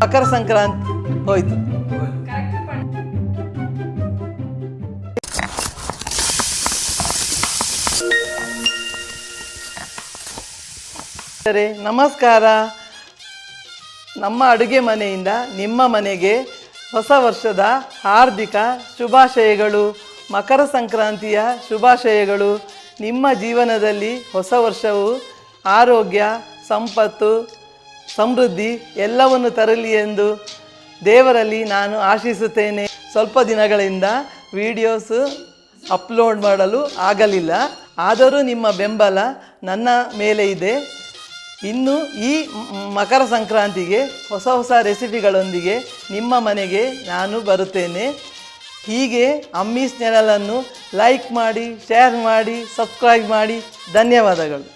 ಮಕರ ಸಂಕ್ರಾಂತಿ ಹೋಯ್ತು. ಸರಿ, ನಮಸ್ಕಾರ. ನಮ್ಮ ಅಡುಗೆ ಮನೆಯಿಂದ ನಿಮ್ಮ ಮನೆಗೆ ಹೊಸ ವರ್ಷದ ಹಾರ್ದಿಕ ಶುಭಾಶಯಗಳು. ಮಕರ ಸಂಕ್ರಾಂತಿಯ ಶುಭಾಶಯಗಳು. ನಿಮ್ಮ ಜೀವನದಲ್ಲಿ ಹೊಸ ವರ್ಷವು ಆರೋಗ್ಯ, ಸಂಪತ್ತು, ಸಮೃದ್ಧಿ ಎಲ್ಲವನ್ನು ತರಲಿ ಎಂದು ದೇವರಲ್ಲಿ ನಾನು ಆಶಿಸುತ್ತೇನೆ. ಸ್ವಲ್ಪ ದಿನಗಳಿಂದ ವಿಡಿಯೋಸ್ ಅಪ್ಲೋಡ್ ಮಾಡಲು ಆಗಲಿಲ್ಲ, ಆದರೂ ನಿಮ್ಮ ಬೆಂಬಲ ನನ್ನ ಮೇಲೆ ಇದೆ. ಇನ್ನು ಈ ಮಕರ ಸಂಕ್ರಾಂತಿಗೆ ಹೊಸ ಹೊಸ ರೆಸಿಪಿಗಳೊಂದಿಗೆ ನಿಮ್ಮ ಮನೆಗೆ ನಾನು ಬರುತ್ತೇನೆ. ಹೀಗೆ ಅಮ್ಮೀಸ್ ಚಾನಲನ್ನು ಲೈಕ್ ಮಾಡಿ, ಶೇರ್ ಮಾಡಿ, ಸಬ್ಸ್ಕ್ರೈಬ್ ಮಾಡಿ. ಧನ್ಯವಾದಗಳು.